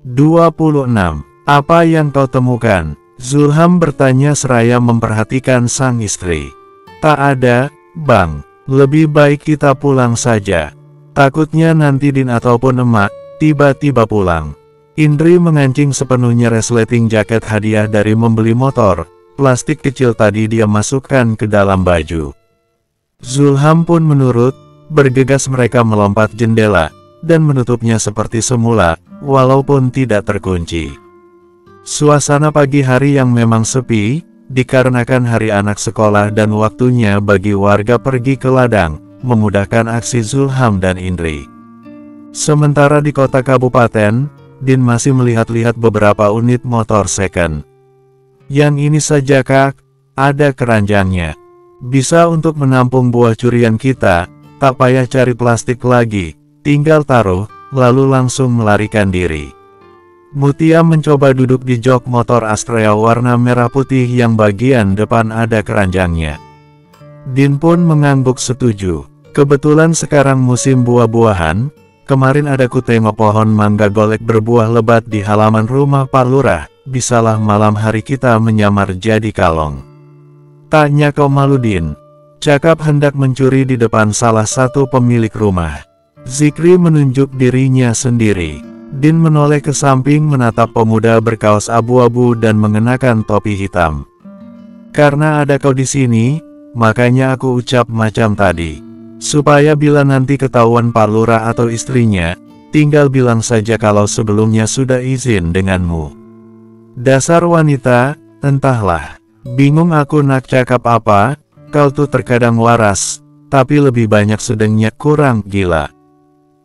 26. Apa yang kau temukan? Zulham bertanya seraya memperhatikan sang istri. Tak ada, Bang. Lebih baik kita pulang saja. Takutnya nanti Din ataupun emak tiba-tiba pulang. Indri mengancing sepenuhnya resleting jaket hadiah dari membeli motor. Plastik kecil tadi dia masukkan ke dalam baju. Zulham pun menurut, bergegas mereka melompat jendela, dan menutupnya seperti semula, walaupun tidak terkunci. Suasana pagi hari yang memang sepi, dikarenakan hari anak sekolah dan waktunya bagi warga pergi ke ladang, memudahkan aksi Zulham dan Indri. Sementara di kota kabupaten, Din masih melihat-lihat beberapa unit motor second. Yang ini saja Kak, ada keranjangnya. Bisa untuk menampung buah curian kita, tak payah cari plastik lagi, tinggal taruh, lalu langsung melarikan diri. Mutia mencoba duduk di jok motor Astrea warna merah putih yang bagian depan ada keranjangnya. Din pun mengangguk setuju. Kebetulan sekarang musim buah-buahan, kemarin ada kutengok pohon mangga golek berbuah lebat di halaman rumah Pak Lurah, bisalah malam hari kita menyamar jadi kalong. Tanya kau malu Din? Cakap hendak mencuri di depan salah satu pemilik rumah. Zikri menunjuk dirinya sendiri. Din menoleh ke samping menatap pemuda berkaos abu-abu dan mengenakan topi hitam. Karena ada kau di sini, makanya aku ucap macam tadi. Supaya bila nanti ketahuan Pak Lurah atau istrinya, tinggal bilang saja kalau sebelumnya sudah izin denganmu. Dasar wanita, entahlah. Bingung aku nak cakap apa, kau tuh terkadang waras, tapi lebih banyak sedengnya kurang gila.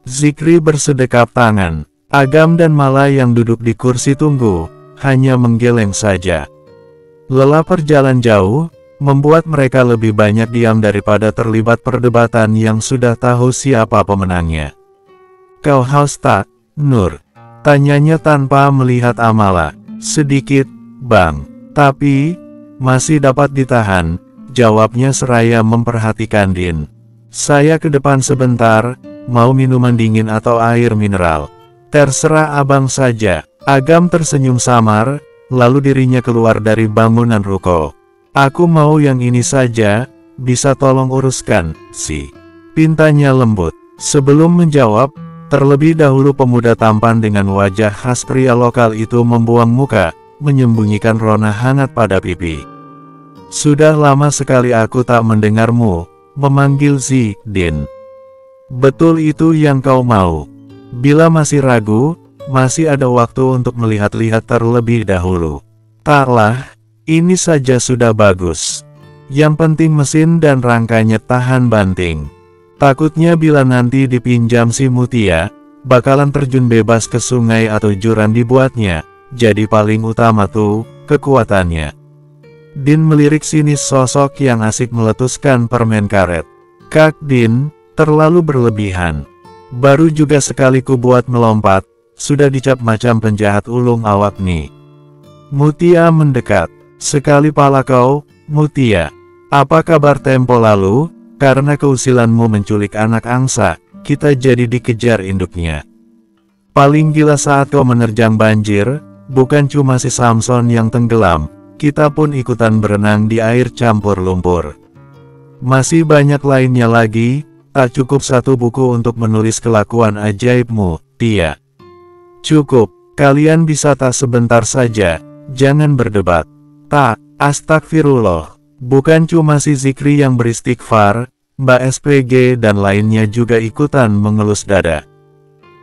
Zikri bersedekap tangan. Agam dan Mala yang duduk di kursi tunggu, hanya menggeleng saja. Lelah perjalanan jauh, membuat mereka lebih banyak diam daripada terlibat perdebatan yang sudah tahu siapa pemenangnya. Kau haus tak, Nur? Tanyanya tanpa melihat Amala. Sedikit, Bang. Tapi, masih dapat ditahan, jawabnya seraya memperhatikan Din. Saya ke depan sebentar, mau minuman dingin atau air mineral? Terserah abang saja. Agam tersenyum samar, lalu dirinya keluar dari bangunan ruko. Aku mau yang ini saja, bisa tolong uruskan, si? Pintanya lembut. Sebelum menjawab, terlebih dahulu pemuda tampan dengan wajah khas pria lokal itu membuang muka, menyembunyikan rona hangat pada pipi. Sudah lama sekali aku tak mendengarmu, memanggil Din. Betul itu yang kau mau? Bila masih ragu, masih ada waktu untuk melihat-lihat terlebih dahulu. Taklah, ini saja sudah bagus. Yang penting mesin dan rangkanya tahan banting. Takutnya bila nanti dipinjam si Mutia, bakalan terjun bebas ke sungai atau jurang dibuatnya, jadi paling utama tuh, kekuatannya. Din melirik sinis sosok yang asik meletuskan permen karet. Kak Din, terlalu berlebihan. Baru juga sekali ku buat melompat, sudah dicap macam penjahat ulung awak nih. Mutia mendekat. Sekali pala kau, Mutia. Apa kabar tempo lalu? Karena keusilanmu menculik anak angsa, kita jadi dikejar induknya. Paling gila saat kau menerjang banjir, bukan cuma si Samson yang tenggelam, kita pun ikutan berenang di air campur lumpur. Masih banyak lainnya lagi. Tak cukup satu buku untuk menulis kelakuan ajaibmu, Tia. Cukup, kalian bisa tak sebentar saja, jangan berdebat. Tak, astagfirullah. Bukan cuma si Zikri yang beristighfar, Mbak SPG dan lainnya juga ikutan mengelus dada.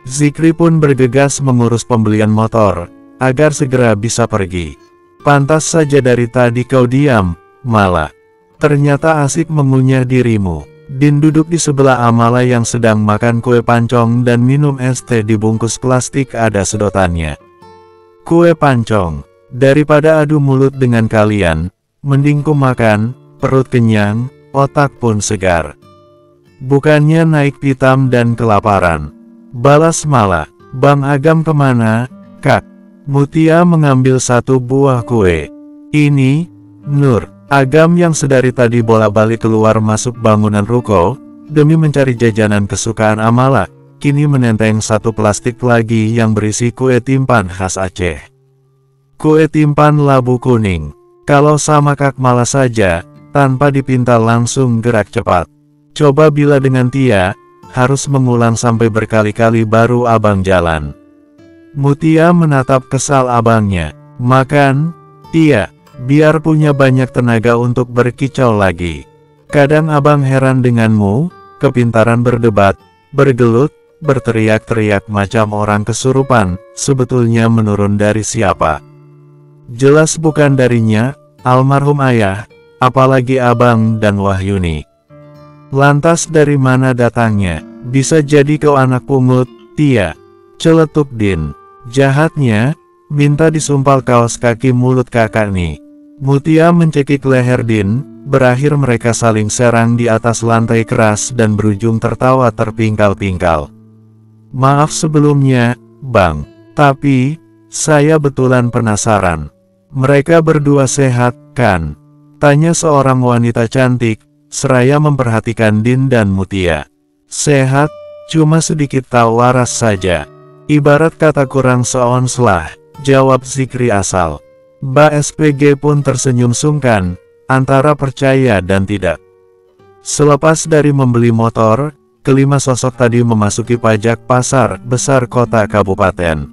Zikri pun bergegas mengurus pembelian motor, agar segera bisa pergi. Pantas saja dari tadi kau diam, Mala. Ternyata asik mengunyah dirimu. Din duduk di sebelah Amala yang sedang makan kue pancong dan minum es teh dibungkus plastik ada sedotannya. Kue pancong, daripada adu mulut dengan kalian, mending ku makan, perut kenyang, otak pun segar. Bukannya naik pitam dan kelaparan. Balas Mala. Bang Agam kemana, Kak? Mutia mengambil satu buah kue. Ini, Nur. Agam yang sedari tadi bolak-balik keluar masuk bangunan ruko, demi mencari jajanan kesukaan Amala, kini menenteng satu plastik lagi yang berisi kue timpan khas Aceh. Kue timpan labu kuning. Kalau sama Kak Mala saja, tanpa dipintal langsung gerak cepat. Coba bila dengan Tia, harus mengulang sampai berkali-kali baru abang jalan. Mutia menatap kesal abangnya. Makan, Tia, biar punya banyak tenaga untuk berkicau lagi. Kadang abang heran denganmu, kepintaran berdebat, bergelut, berteriak-teriak macam orang kesurupan, sebetulnya menurun dari siapa? Jelas bukan darinya, almarhum ayah, apalagi abang dan Wahyuni. Lantas dari mana datangnya? Bisa jadi kau anak pungut, Tia. Celetuk Din. Jahatnya, minta disumpal kaos kaki mulut kakak nih. Mutia mencekik leher Din. Berakhir mereka saling serang di atas lantai keras dan berujung tertawa terpingkal-pingkal. Maaf sebelumnya, Bang. Tapi, saya betulan penasaran. Mereka berdua sehat, kan? Tanya seorang wanita cantik, seraya memperhatikan Din dan Mutia. Sehat, cuma sedikit tak waras saja. Ibarat kata kurang seons lah, jawab Zikri asal. Mbak SPG pun tersenyum sungkan, antara percaya dan tidak. Selepas dari membeli motor, kelima sosok tadi memasuki pajak pasar besar kota kabupaten.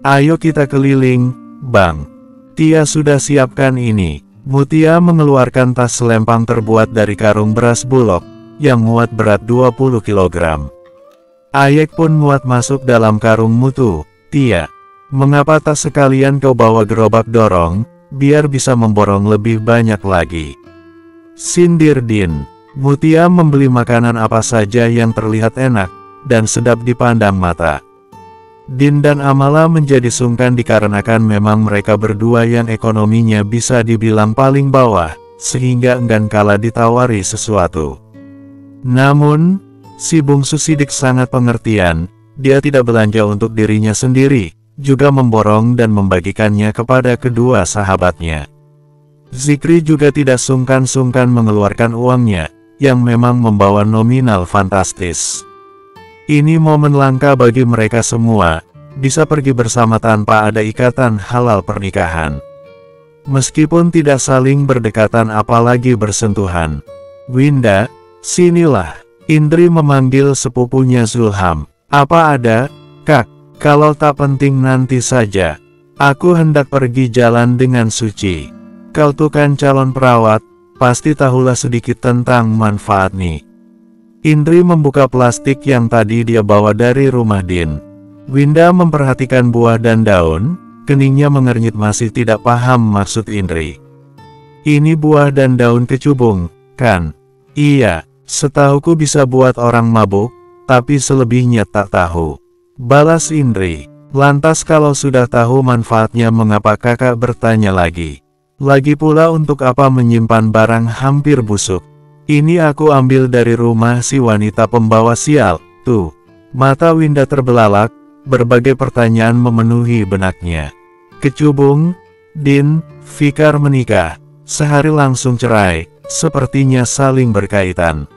Ayo kita keliling, Bang. Tia sudah siapkan ini. Mutia mengeluarkan tas selempang terbuat dari karung beras bulog, yang muat berat 20 kg. Ayek pun muat masuk dalam karung mutu. Tia, mengapa tak sekalian kau bawa gerobak dorong, biar bisa memborong lebih banyak lagi. Sindir Din. Mutia membeli makanan apa saja yang terlihat enak, dan sedap dipandang mata. Din dan Amala menjadi sungkan dikarenakan memang mereka berdua yang ekonominya bisa dibilang paling bawah, sehingga enggan kala ditawari sesuatu. Namun, si bungsu Sidik sangat pengertian, dia tidak belanja untuk dirinya sendiri, juga memborong dan membagikannya kepada kedua sahabatnya. Zikri juga tidak sungkan-sungkan mengeluarkan uangnya, yang memang membawa nominal fantastis. Ini momen langka bagi mereka semua, bisa pergi bersama tanpa ada ikatan halal pernikahan. Meskipun tidak saling berdekatan apalagi bersentuhan. Winda, sinilah. Indri memanggil sepupunya Zulham. Apa ada, Kak? Kalau tak penting nanti saja. Aku hendak pergi jalan dengan Suci. Kau tuh kan calon perawat, pasti tahulah sedikit tentang manfaat nih. Indri membuka plastik yang tadi dia bawa dari rumah Din. Winda memperhatikan buah dan daun, keningnya mengernyit masih tidak paham maksud Indri. Ini buah dan daun kecubung, kan? Iya, setahuku bisa buat orang mabuk, tapi selebihnya tak tahu. Balas Indri. Lantas kalau sudah tahu manfaatnya mengapa kakak bertanya lagi? Lagi pula untuk apa menyimpan barang hampir busuk? Ini aku ambil dari rumah si wanita pembawa sial, tuh. Mata Winda terbelalak, berbagai pertanyaan memenuhi benaknya. Kecubung, Din, Fikar menikah, sehari langsung cerai, sepertinya saling berkaitan.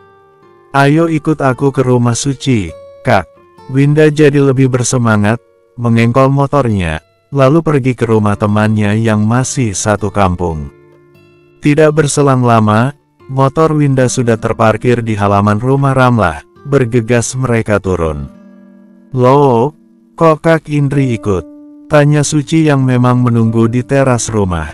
Ayo ikut aku ke rumah Suci, Kak. Winda jadi lebih bersemangat, mengengkol motornya, lalu pergi ke rumah temannya yang masih satu kampung. Tidak berselang lama, motor Winda sudah terparkir di halaman rumah Ramlah, bergegas mereka turun. Loh, kok Kak Indri ikut? Tanya Suci yang memang menunggu di teras rumah.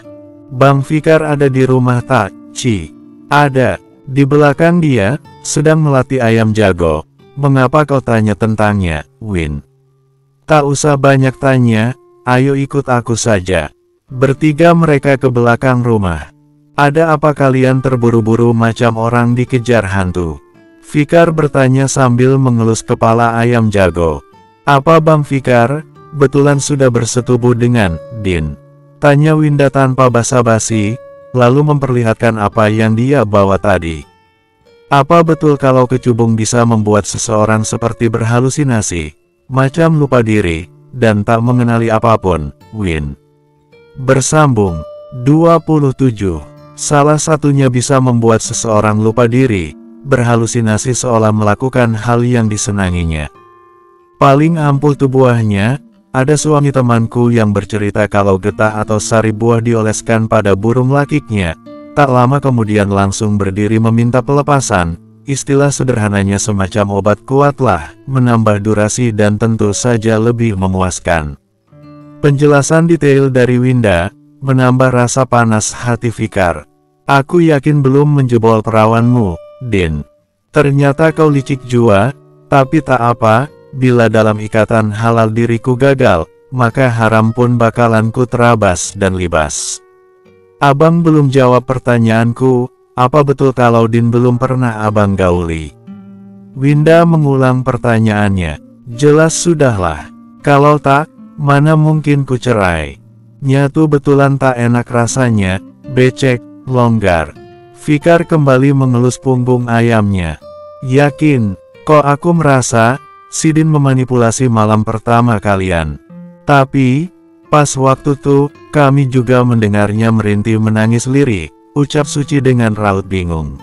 Bang Fikar ada di rumah tak, Ci? Ada, di belakang dia, sedang melatih ayam jago. Mengapa kau tanya tentangnya, Win? Tak usah banyak tanya, ayo ikut aku saja. Bertiga mereka ke belakang rumah. Ada apa kalian terburu-buru macam orang dikejar hantu? Fikar bertanya sambil mengelus kepala ayam jago. Apa Bang Fikar, betulan sudah bersetubuh dengan Din? Tanya Winda tanpa basa-basi, lalu memperlihatkan apa yang dia bawa tadi. Apa betul kalau kecubung bisa membuat seseorang seperti berhalusinasi, macam lupa diri, dan tak mengenali apapun, Win? Bersambung. 27. Salah satunya bisa membuat seseorang lupa diri, berhalusinasi seolah melakukan hal yang disenanginya. Paling ampuh tuh buahnya. Ada suami temanku yang bercerita kalau getah atau sari buah dioleskan pada burung lakiknya. Tak lama kemudian langsung berdiri meminta pelepasan. Istilah sederhananya semacam obat kuatlah, menambah durasi dan tentu saja lebih memuaskan. Penjelasan detail dari Winda menambah rasa panas hati Fikar. Aku yakin belum menjebol perawanmu, Din. Ternyata kau licik jua, tapi tak apa. Bila dalam ikatan halal diriku gagal, maka haram pun bakalan ku terabas dan libas. Abang belum jawab pertanyaanku, apa betul kalau Din belum pernah abang gauli? Winda mengulang pertanyaannya. Jelas sudahlah. Kalau tak, mana mungkin ku cerai. Nyatu betulan tak enak rasanya, becek, longgar. Fikar kembali mengelus punggung ayamnya. Yakin, kok aku merasa si Din memanipulasi malam pertama kalian. Tapi, pas waktu tuh, kami juga mendengarnya merintih menangis lirik, ucap Suci dengan raut bingung.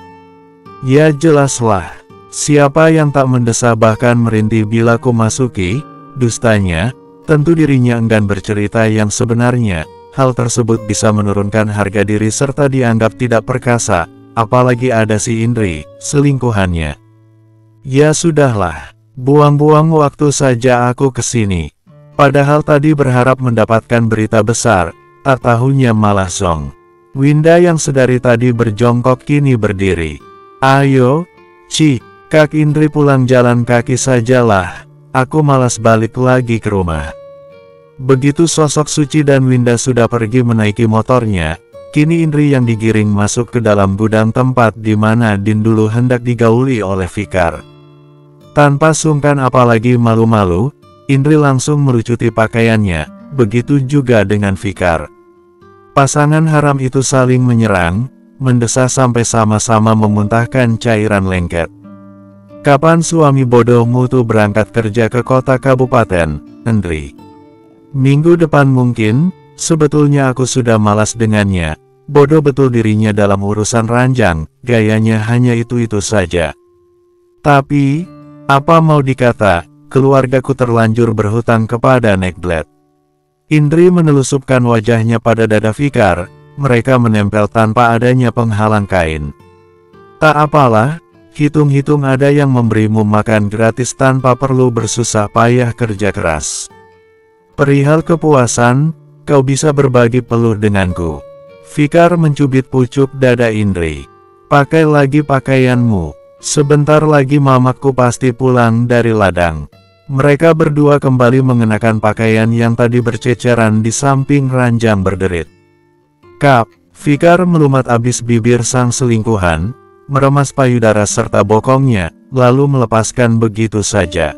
Ya jelaslah, siapa yang tak mendesah bahkan merintih bila ku masuki, dustanya, tentu dirinya enggan bercerita yang sebenarnya. Hal tersebut bisa menurunkan harga diri serta dianggap tidak perkasa, apalagi ada si Indri, selingkuhannya. Ya sudahlah. Buang-buang waktu saja aku kesini. Padahal tadi berharap mendapatkan berita besar, tak tahunya malah zong. Winda yang sedari tadi berjongkok kini berdiri. Ayo, Kak Indri pulang jalan kaki sajalah. Aku malas balik lagi ke rumah. Begitu sosok Suci dan Winda sudah pergi menaiki motornya, kini Indri yang digiring masuk ke dalam gudang tempat di mana Din dulu hendak digauli oleh Fikar. Tanpa sungkan apalagi malu-malu, Indri langsung melucuti pakaiannya, begitu juga dengan Fikar. Pasangan haram itu saling menyerang, mendesah sampai sama-sama memuntahkan cairan lengket. Kapan suami bodohmu tuh berangkat kerja ke kota kabupaten, Indri? Minggu depan mungkin, sebetulnya aku sudah malas dengannya, bodoh betul dirinya dalam urusan ranjang, gayanya hanya itu-itu saja. Tapi, apa mau dikata, keluargaku terlanjur berhutang kepada Nekblet. Indri menelusupkan wajahnya pada dada Fikar, mereka menempel tanpa adanya penghalang kain. Tak apalah, hitung-hitung ada yang memberimu makan gratis tanpa perlu bersusah payah kerja keras. Perihal kepuasan, kau bisa berbagi peluh denganku. Fikar mencubit pucuk dada Indri. Pakai lagi pakaianmu. Sebentar lagi mamaku pasti pulang dari ladang. Mereka berdua kembali mengenakan pakaian yang tadi berceceran di samping ranjang berderit. Kap, Fikar melumat abis bibir sang selingkuhan, meremas payudara serta bokongnya, lalu melepaskan begitu saja.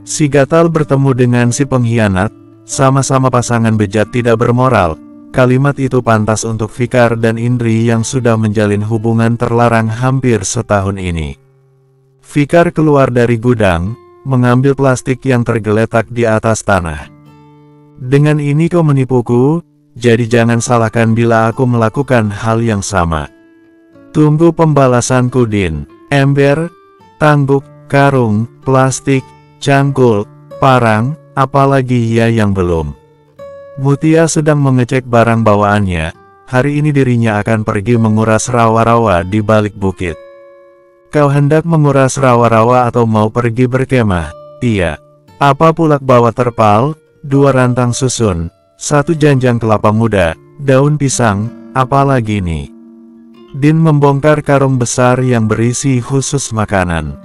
Si gatal bertemu dengan si pengkhianat, sama-sama pasangan bejat tidak bermoral. Kalimat itu pantas untuk Fikar dan Indri yang sudah menjalin hubungan terlarang hampir setahun ini. Fikar keluar dari gudang, mengambil plastik yang tergeletak di atas tanah. Dengan ini kau menipuku, jadi jangan salahkan bila aku melakukan hal yang sama. Tunggu pembalasanku Din. Ember, tangguk, karung, plastik, cangkul, parang, apalagi ya yang belum. Mutia sedang mengecek barang bawaannya, hari ini dirinya akan pergi menguras rawa-rawa di balik bukit. Kau hendak menguras rawa-rawa atau mau pergi berkemah? Iya. Apa pulak bawa terpal, 2 rantang susun, 1 janjang kelapa muda, daun pisang, apalagi nih? Din membongkar karung besar yang berisi khusus makanan.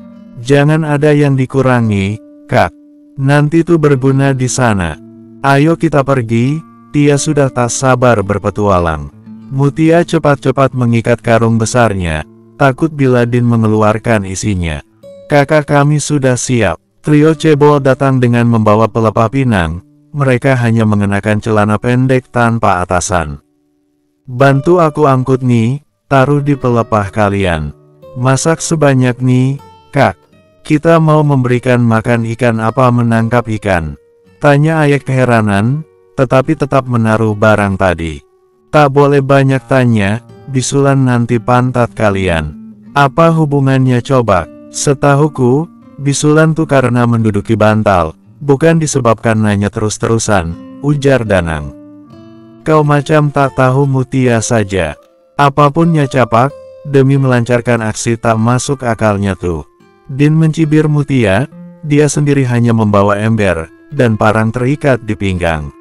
Jangan ada yang dikurangi, Kak. Nanti tuh berguna di sana. Ayo kita pergi, Tia sudah tak sabar berpetualang. Mutia cepat-cepat mengikat karung besarnya, takut bila Din mengeluarkan isinya. Kakak kami sudah siap. Trio cebol datang dengan membawa pelepah pinang, mereka hanya mengenakan celana pendek tanpa atasan. Bantu aku angkut nih, taruh di pelepah kalian. Masak sebanyak nih, Kak. Kita mau memberikan makan ikan apa menangkap ikan? Tanya Ayek keheranan, tetapi tetap menaruh barang tadi. Tak boleh banyak tanya, bisulan nanti pantat kalian. Apa hubungannya coba? Setahuku, Bisulan tuh karena menduduki bantal, bukan disebabkan nanya terus-terusan, ujar Danang. Kau macam tak tahu Mutia saja. Apapunnya capak, demi melancarkan aksi tak masuk akalnya tuh. Din mencibir Mutia, dia sendiri hanya membawa ember, dan parang terikat di pinggang.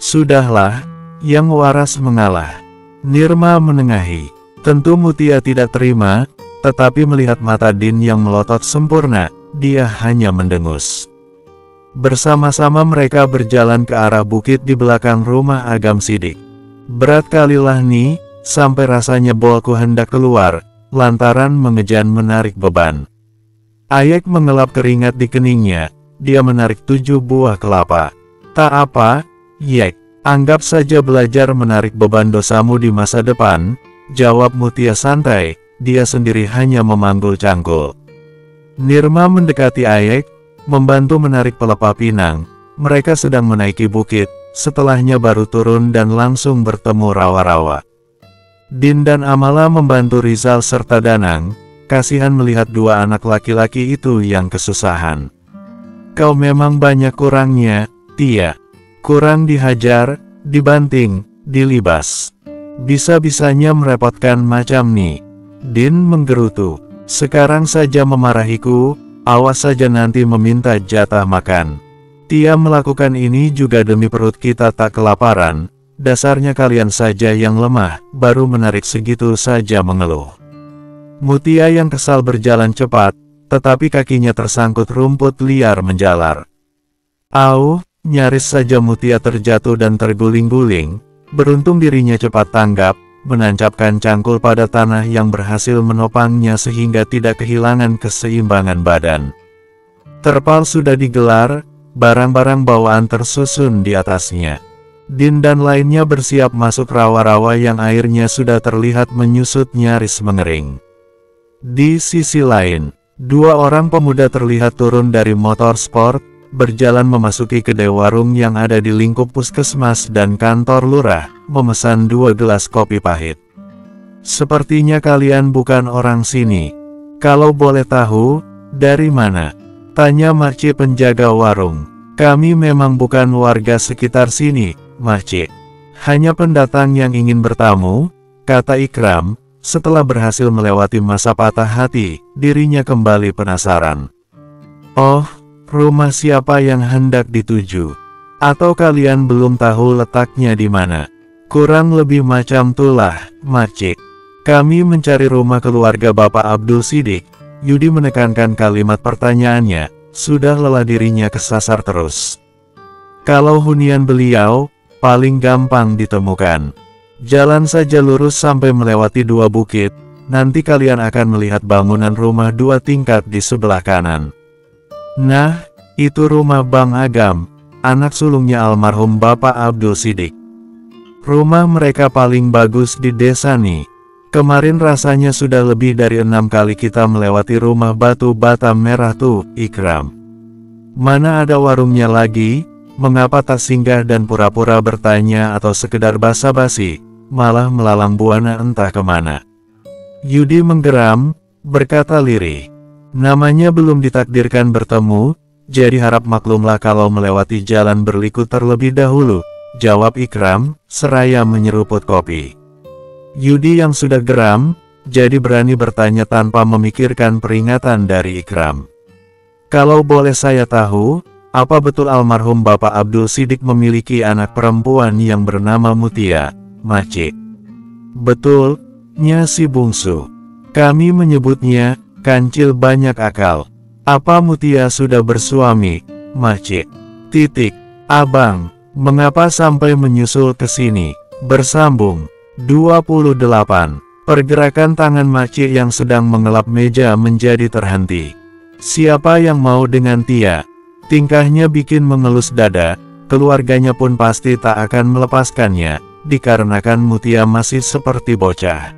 Sudahlah, yang waras mengalah. Nirma menengahi. Tentu Mutia tidak terima, tetapi melihat mata Din yang melotot sempurna, dia hanya mendengus. Bersama-sama mereka berjalan ke arah bukit di belakang rumah Agam Sidik. Berat kalilah nih, sampai rasanya bolku hendak keluar, lantaran mengejan menarik beban. Ayek mengelap keringat di keningnya, dia menarik 7 buah kelapa. Tak apa, Yek, anggap saja belajar menarik beban dosamu di masa depan, jawab Mutia santai, dia sendiri hanya memanggul cangkul. Nirma mendekati Ayek, membantu menarik pelepah pinang. Mereka sedang menaiki bukit, setelahnya baru turun dan langsung bertemu rawa-rawa. Din dan Amala membantu Rizal serta Danang, kasihan melihat dua anak laki-laki itu yang kesusahan. Kau memang banyak kurangnya, Tia. Kurang dihajar, dibanting, dilibas. Bisa-bisanya merepotkan macam nih. Din menggerutu. Sekarang saja memarahiku, awas saja nanti meminta jatah makan. Tia melakukan ini juga demi perut kita tak kelaparan. Dasarnya kalian saja yang lemah, baru menarik segitu saja mengeluh. Mutia yang kesal berjalan cepat, tetapi kakinya tersangkut rumput liar menjalar. Au, nyaris saja Mutia terjatuh dan terguling-guling. Beruntung dirinya cepat tanggap, menancapkan cangkul pada tanah yang berhasil menopangnya sehingga tidak kehilangan keseimbangan badan. Terpal sudah digelar, barang-barang bawaan tersusun di atasnya. Din dan lainnya bersiap masuk rawa-rawa yang airnya sudah terlihat menyusut nyaris mengering. Di sisi lain, dua orang pemuda terlihat turun dari motor sport, berjalan memasuki kedai warung yang ada di lingkup puskesmas dan kantor lurah, memesan 2 gelas kopi pahit. Sepertinya kalian bukan orang sini. Kalau boleh tahu, dari mana? Tanya Makcik penjaga warung. Kami memang bukan warga sekitar sini, Makcik. Hanya pendatang yang ingin bertamu, kata Ikram. Setelah berhasil melewati masa patah hati, dirinya kembali penasaran. Oh, rumah siapa yang hendak dituju? Atau kalian belum tahu letaknya di mana? Kurang lebih macam tulah, Makcik. Kami mencari rumah keluarga Bapak Abdul Sidik. Yudi menekankan kalimat pertanyaannya, sudah lelah dirinya kesasar terus. Kalau hunian beliau, paling gampang ditemukan. Jalan saja lurus sampai melewati 2 bukit, nanti kalian akan melihat bangunan rumah 2 tingkat di sebelah kanan. Nah, itu rumah Bang Agam, anak sulungnya almarhum Bapak Abdul Sidik. Rumah mereka paling bagus di desa nih. Kemarin rasanya sudah lebih dari 6 kali kita melewati rumah batu bata merah tuh, Ikram. Mana ada warungnya lagi, mengapa tak singgah dan pura-pura bertanya atau sekedar basa-basi, malah melalang buana entah kemana. Yudi menggeram, berkata lirih. Namanya belum ditakdirkan bertemu, jadi harap maklumlah kalau melewati jalan berliku terlebih dahulu, jawab Ikram, seraya menyeruput kopi. Yudi yang sudah geram, jadi berani bertanya tanpa memikirkan peringatan dari Ikram. Kalau boleh saya tahu, apa betul almarhum Bapak Abdul Sidik memiliki anak perempuan yang bernama Mutia, Makcik? Betul, nya si bungsu. Kami menyebutnya, kancil banyak akal. Apa Mutia sudah bersuami, Makcik? Titik. Abang, mengapa sampai menyusul ke sini? Bersambung. 28. Pergerakan tangan Makcik yang sedang mengelap meja menjadi terhenti. Siapa yang mau dengan Tia? Tingkahnya bikin mengelus dada, keluarganya pun pasti tak akan melepaskannya, dikarenakan Mutia masih seperti bocah.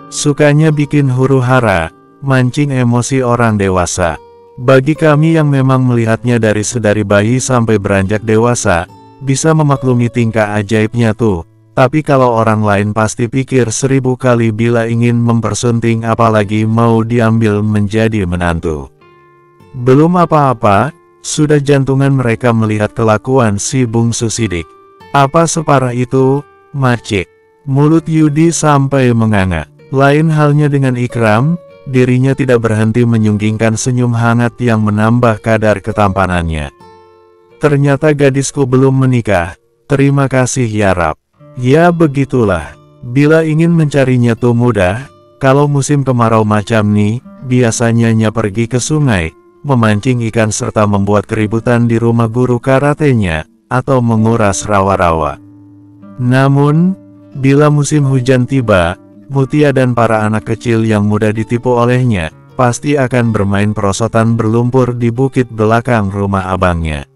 Sukanya bikin huru-hara, mancing emosi orang dewasa. Bagi kami yang memang melihatnya dari sedari bayi sampai beranjak dewasa, bisa memaklumi tingkah ajaibnya tuh. Tapi kalau orang lain pasti pikir 1000 kali bila ingin mempersunting apalagi mau diambil menjadi menantu. Belum apa-apa, sudah jantungan mereka melihat kelakuan si bungsu sidik. Apa separah itu, Macik? Mulut Yudi sampai menganga. Lain halnya dengan Ikram, dirinya tidak berhenti menyunggingkan senyum hangat yang menambah kadar ketampanannya. Ternyata gadisku belum menikah. Terima kasih ya Rab. Ya begitulah. Bila ingin mencarinya tuh mudah. Kalau musim kemarau macam nih, biasanya nya pergi ke sungai, memancing ikan serta membuat keributan di rumah guru karatenya, atau menguras rawa-rawa. Namun, bila musim hujan tiba, Mutia dan para anak kecil yang mudah ditipu olehnya, pasti akan bermain perosotan berlumpur di bukit belakang rumah abangnya.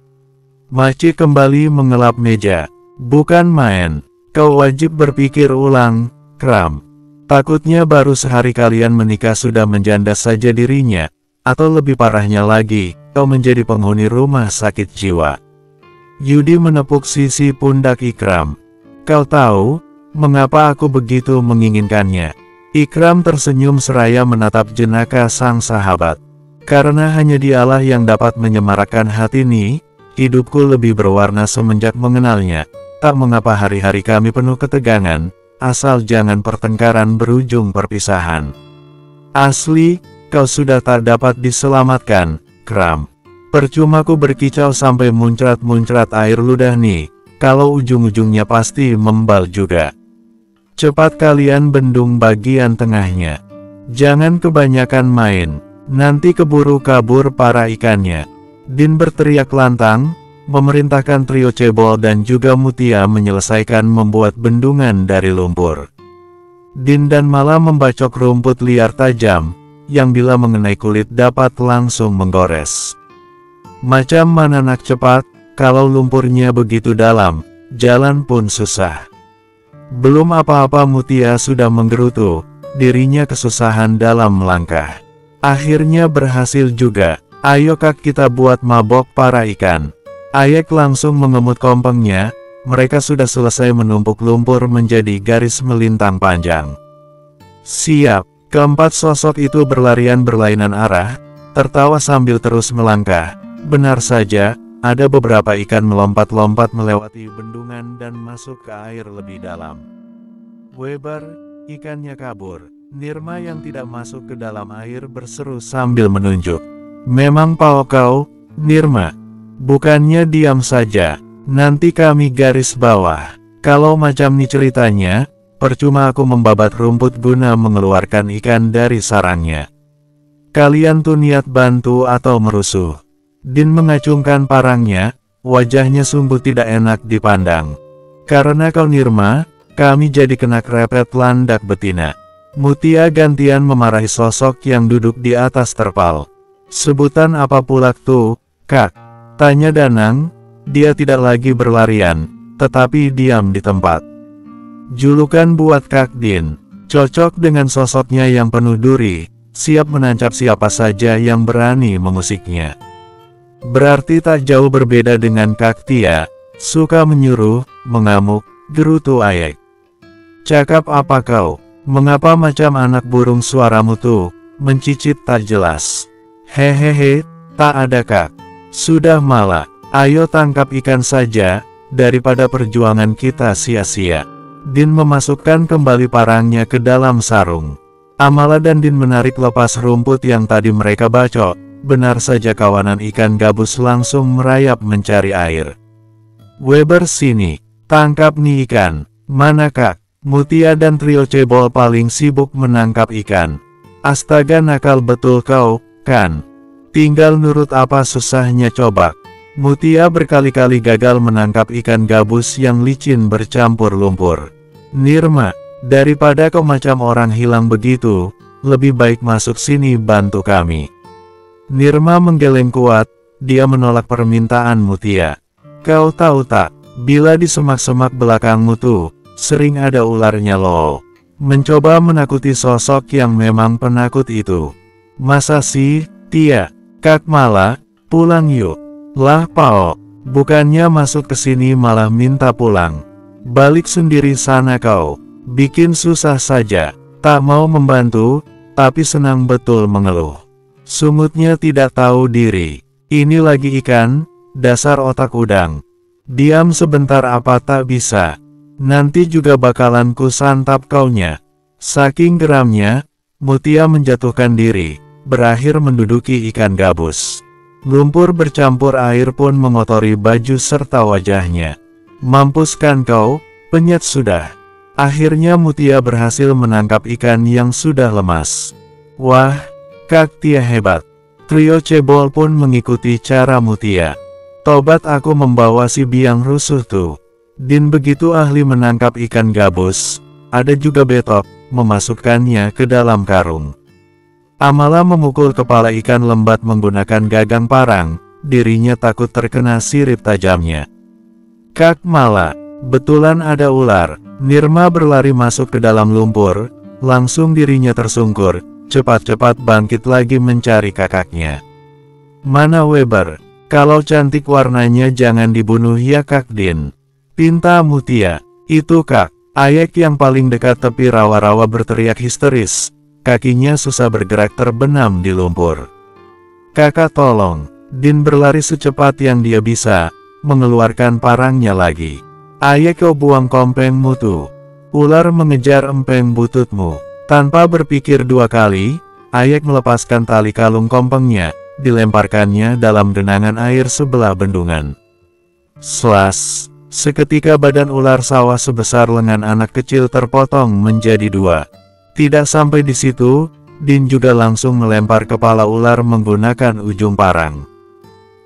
Maci kembali mengelap meja. Bukan main, kau wajib berpikir ulang, Kram. Takutnya baru sehari kalian menikah sudah menjanda saja dirinya. Atau lebih parahnya lagi, kau menjadi penghuni rumah sakit jiwa. Yudi menepuk sisi pundak Ikram. Kau tahu, mengapa aku begitu menginginkannya? Ikram tersenyum seraya menatap jenaka sang sahabat. Karena hanya dialah yang dapat menyemarakkan hati ini, hidupku lebih berwarna semenjak mengenalnya. Tak mengapa hari-hari kami penuh ketegangan, asal jangan pertengkaran berujung perpisahan. Asli, kau sudah tak dapat diselamatkan, Kram. Percuma ku berkicau sampai muncrat-muncrat air ludah nih, kalau ujung-ujungnya pasti membal juga. Cepat kalian bendung bagian tengahnya. Jangan kebanyakan main, nanti keburu kabur para ikannya. Din berteriak lantang, memerintahkan trio cebol dan juga Mutia menyelesaikan membuat bendungan dari lumpur. Din dan Mala membacok rumput liar tajam, yang bila mengenai kulit dapat langsung menggores. Macam mana nak cepat, kalau lumpurnya begitu dalam, jalan pun susah. Belum apa-apa Mutia sudah menggerutu, dirinya kesusahan dalam melangkah. Akhirnya berhasil juga, ayo kak kita buat mabok para ikan. Ayek langsung mengemut kompengnya, mereka sudah selesai menumpuk lumpur menjadi garis melintang panjang. Siap, keempat sosok itu berlarian berlainan arah, tertawa sambil terus melangkah. Benar saja, ada beberapa ikan melompat-lompat melewati bendungan dan masuk ke air lebih dalam. Weber, ikannya kabur. Nirma yang tidak masuk ke dalam air berseru sambil menunjuk. Memang pao kau, Nirma. Bukannya diam saja, nanti kami garis bawah. Kalau macam ni ceritanya, percuma aku membabat rumput guna mengeluarkan ikan dari sarangnya. Kalian tuh niat bantu atau merusuh? Din mengacungkan parangnya, wajahnya sungguh tidak enak dipandang. Karena kau Nirma, kami jadi kena krepet landak betina. Mutia gantian memarahi sosok yang duduk di atas terpal. Sebutan apa pula tuh, kak? Tanya Danang, dia tidak lagi berlarian, tetapi diam di tempat. Julukan buat Kak Din, cocok dengan sosoknya yang penuh duri, siap menancap siapa saja yang berani mengusiknya. Berarti tak jauh berbeda dengan Kak Tia, suka menyuruh, mengamuk, gerutu Ayek. Cakap apa kau? Mengapa macam anak burung suaramu tuh, mencicit tak jelas? Hehehe, tak ada Kak. Sudah Mala, ayo tangkap ikan saja, daripada perjuangan kita sia-sia. Din memasukkan kembali parangnya ke dalam sarung. Amala dan Din menarik lepas rumput yang tadi mereka bacok. Benar saja kawanan ikan gabus langsung merayap mencari air. Weber sini, tangkap nih ikan. Mana kak? Mutia dan trio cebol paling sibuk menangkap ikan. Astaga nakal betul kau, kan? Tinggal nurut apa susahnya coba. Mutia berkali-kali gagal menangkap ikan gabus yang licin bercampur lumpur. Nirma, daripada kau macam orang hilang begitu, lebih baik masuk sini bantu kami. Nirma menggeleng kuat, dia menolak permintaan Mutia. Kau tahu tak, bila di semak-semak belakangmu tuh, sering ada ularnya loh. Mencoba menakuti sosok yang memang penakut itu. Masa sih, Tia? Kak Mala, pulang yuk. Lah Pao, bukannya masuk ke sini malah minta pulang. Balik sendiri sana kau, bikin susah saja. Tak mau membantu, tapi senang betul mengeluh. Sumutnya tidak tahu diri. Ini lagi ikan, dasar otak udang. Diam sebentar apa tak bisa. Nanti juga bakalan ku santap kaunya. Saking geramnya, Mutia menjatuhkan diri, berakhir menduduki ikan gabus. Lumpur bercampur air pun mengotori baju serta wajahnya. Mampuskan kau, penyet sudah. Akhirnya Mutia berhasil menangkap ikan yang sudah lemas. Wah, Kak Tia hebat. Trio cebol pun mengikuti cara Mutia. Tobat aku membawa si biang rusuh tuh. Din begitu ahli menangkap ikan gabus, ada juga Betok, memasukkannya ke dalam karung. Amala memukul kepala ikan lembat menggunakan gagang parang, dirinya takut terkena sirip tajamnya. Kak Mala, betulan ada ular. Nirma berlari masuk ke dalam lumpur, langsung dirinya tersungkur, cepat-cepat bangkit lagi mencari kakaknya. Mana Weber? Kalau cantik warnanya jangan dibunuh ya Kak Din. Pinta Mutia. Itu Kak. Ayek yang paling dekat tepi rawa-rawa berteriak histeris. Kakinya susah bergerak terbenam di lumpur. Kakak tolong. Din berlari secepat yang dia bisa, mengeluarkan parangnya lagi. Ayek kau buang kompengmu tuh. Ular mengejar empeng bututmu. Tanpa berpikir dua kali, Ayek melepaskan tali kalung kompengnya, dilemparkannya dalam genangan air sebelah bendungan. Slas! Seketika badan ular sawah sebesar lengan anak kecil terpotong menjadi dua. Tidak sampai di situ, Din juga langsung melempar kepala ular menggunakan ujung parang.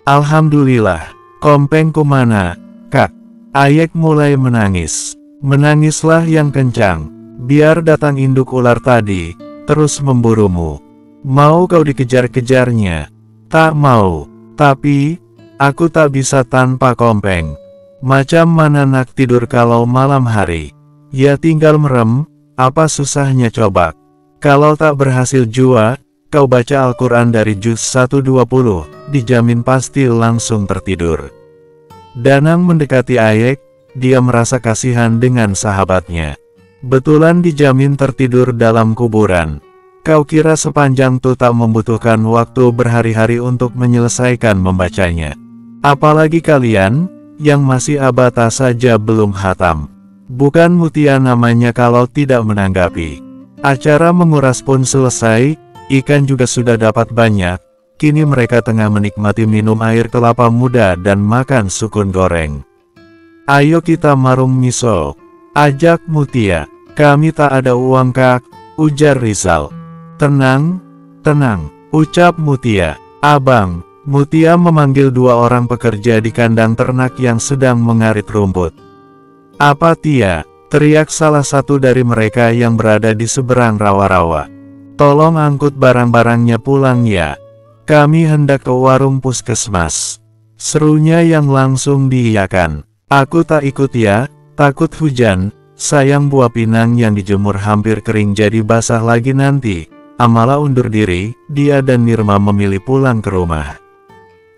Alhamdulillah, kompengku mana, Kak? Ayek mulai menangis. Menangislah yang kencang, biar datang induk ular tadi, terus memburumu. Mau kau dikejar-kejarnya? Tak mau, tapi, aku tak bisa tanpa kompeng. Macam mana nak tidur kalau malam hari? Ya tinggal merem. Apa susahnya coba? Kalau tak berhasil jua, kau baca Al-Quran dari juz 120, dijamin pasti langsung tertidur. Danang mendekati Ayek, dia merasa kasihan dengan sahabatnya. Betulan dijamin tertidur dalam kuburan. Kau kira sepanjang itu tak membutuhkan waktu berhari-hari untuk menyelesaikan membacanya? Apalagi kalian, yang masih abata saja belum hatam. Bukan Mutia namanya kalau tidak menanggapi. Acara menguras pun selesai, ikan juga sudah dapat banyak. Kini mereka tengah menikmati minum air kelapa muda dan makan sukun goreng. Ayo kita marung miso, ajak Mutia. Kami tak ada uang Kak, ujar Rizal. Tenang, tenang, ucap Mutia. Abang, Mutia memanggil dua orang pekerja di kandang ternak yang sedang mengarit rumput. Apa Tia? Teriak salah satu dari mereka yang berada di seberang rawa-rawa. Tolong angkut barang-barangnya pulang ya. Kami hendak ke warung puskesmas. Serunya yang langsung diiyakan. Aku tak ikut ya, takut hujan. Sayang buah pinang yang dijemur hampir kering jadi basah lagi nanti. Amala undur diri, dia dan Nirma memilih pulang ke rumah.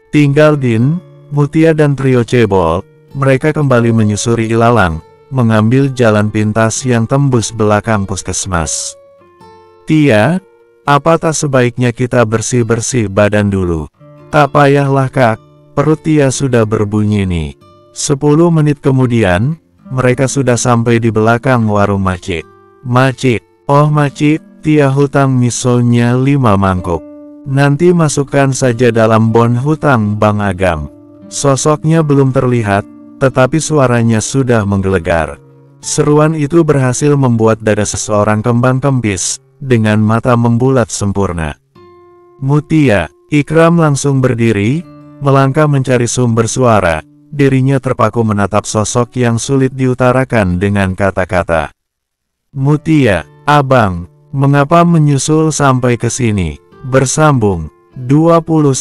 Tinggal Din, Mutia dan trio cebol. Mereka kembali menyusuri ilalang, mengambil jalan pintas yang tembus belakang puskesmas. Tia, apa tak sebaiknya kita bersih-bersih badan dulu? Tak payahlah Kak, perut Tia sudah berbunyi nih. 10 menit kemudian, mereka sudah sampai di belakang warung Macik. Macik, oh Macik, Tia hutang misonya 5 mangkuk. Nanti masukkan saja dalam bon hutang Bang Agam. Sosoknya belum terlihat, tetapi suaranya sudah menggelegar. Seruan itu berhasil membuat dada seseorang kembang kempis, dengan mata membulat sempurna. Mutia, Ikram langsung berdiri, melangkah mencari sumber suara, dirinya terpaku menatap sosok yang sulit diutarakan dengan kata-kata. Mutia, abang, mengapa menyusul sampai ke sini? Bersambung, 29,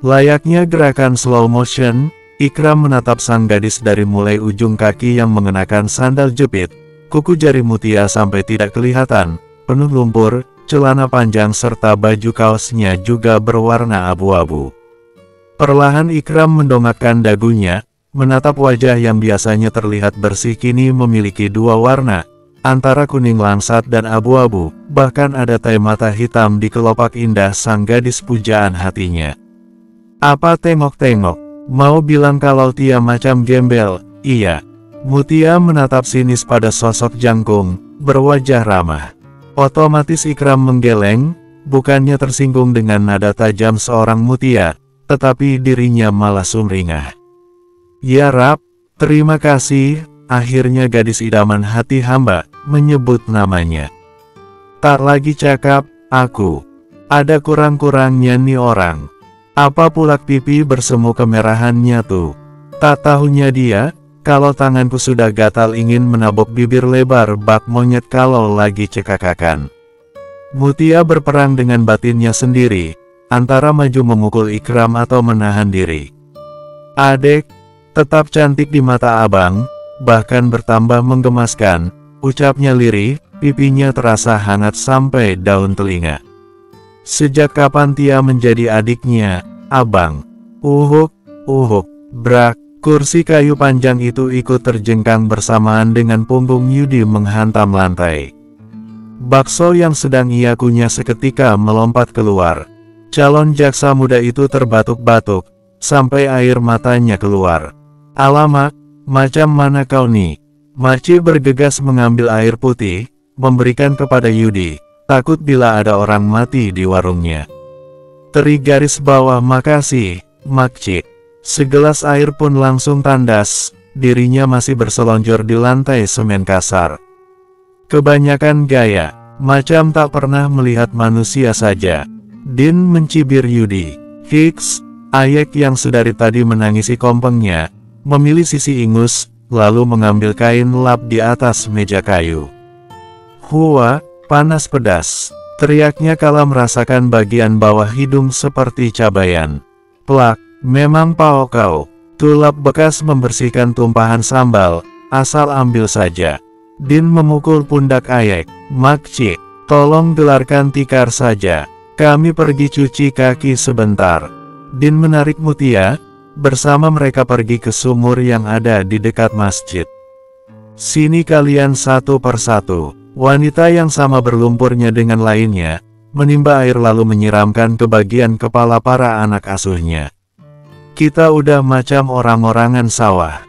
layaknya gerakan slow motion, Ikram menatap sang gadis dari mulai ujung kaki yang mengenakan sandal jepit, kuku jari Mutia sampai tidak kelihatan, penuh lumpur, celana panjang serta baju kaosnya juga berwarna abu-abu. Perlahan Ikram mendongakkan dagunya, menatap wajah yang biasanya terlihat bersih kini memiliki dua warna, antara kuning langsat dan abu-abu, bahkan ada tai mata hitam di kelopak indah sang gadis pujaan hatinya. Apa tengok-tengok? Mau bilang kalau Tia macam gembel? Iya. Mutia menatap sinis pada sosok jangkung, berwajah ramah. Otomatis Ikram menggeleng, bukannya tersinggung dengan nada tajam seorang Mutia, tetapi dirinya malah sumringah. Ya Rab, terima kasih, akhirnya gadis idaman hati hamba, menyebut namanya. Tak lagi cakap, aku. Ada kurang-kurangnya nih orang. Apa pulak pipi bersemu kemerahannya tuh? Tak tahunya dia, kalau tanganku sudah gatal ingin menabok bibir lebar bak monyet kalau lagi cekakakan. Mutia berperang dengan batinnya sendiri, antara maju memukul Ikram atau menahan diri. Adek, tetap cantik di mata abang, bahkan bertambah menggemaskan, ucapnya lirih, pipinya terasa hangat sampai daun telinga. Sejak kapan Tia menjadi adiknya, abang? Uhuk, brak. Kursi kayu panjang itu ikut terjengkang bersamaan dengan punggung Yudi menghantam lantai. Bakso yang sedang ia kunyah seketika melompat keluar. Calon jaksa muda itu terbatuk-batuk, sampai air matanya keluar. Alamak, macam mana kau nih? Maci bergegas mengambil air putih, memberikan kepada Yudi, takut bila ada orang mati di warungnya. Teri garis bawah makasih, Makcik. Segelas air pun langsung tandas, dirinya masih berselonjor di lantai semen kasar. Kebanyakan gaya, macam tak pernah melihat manusia saja. Din mencibir Yudi. Hiks, Ayek yang sedari tadi menangisi kompengnya, memilih sisi ingus, lalu mengambil kain lap di atas meja kayu. Hua, panas pedas, teriaknya kala merasakan bagian bawah hidung seperti cabayan. Plak. Memang pao kau, tulap bekas membersihkan tumpahan sambal, asal ambil saja. Din memukul pundak Ayek, Makcik, tolong gelarkan tikar saja, kami pergi cuci kaki sebentar. Din menarik Mutia, bersama mereka pergi ke sumur yang ada di dekat masjid. Sini kalian satu persatu. Wanita yang sama berlumpurnya dengan lainnya, menimba air lalu menyiramkan ke bagian kepala para anak asuhnya. Kita udah macam orang-orangan sawah.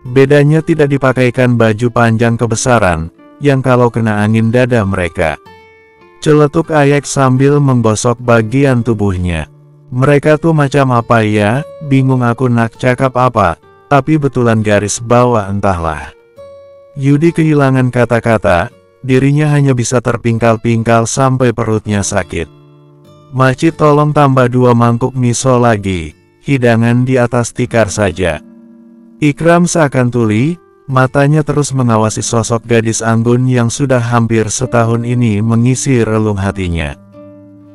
Bedanya tidak dipakaikan baju panjang kebesaran, yang kalau kena angin dada mereka. Celetuk Ayek sambil menggosok bagian tubuhnya. Mereka tuh macam apa ya, bingung aku nak cakap apa, tapi betulan garis bawah entahlah. Yudi kehilangan kata-kata, dirinya hanya bisa terpingkal-pingkal sampai perutnya sakit. Maci tolong tambah 2 mangkuk miso lagi. Hidangan di atas tikar saja. Ikram seakan tuli, matanya terus mengawasi sosok gadis anggun yang sudah hampir setahun ini mengisi relung hatinya.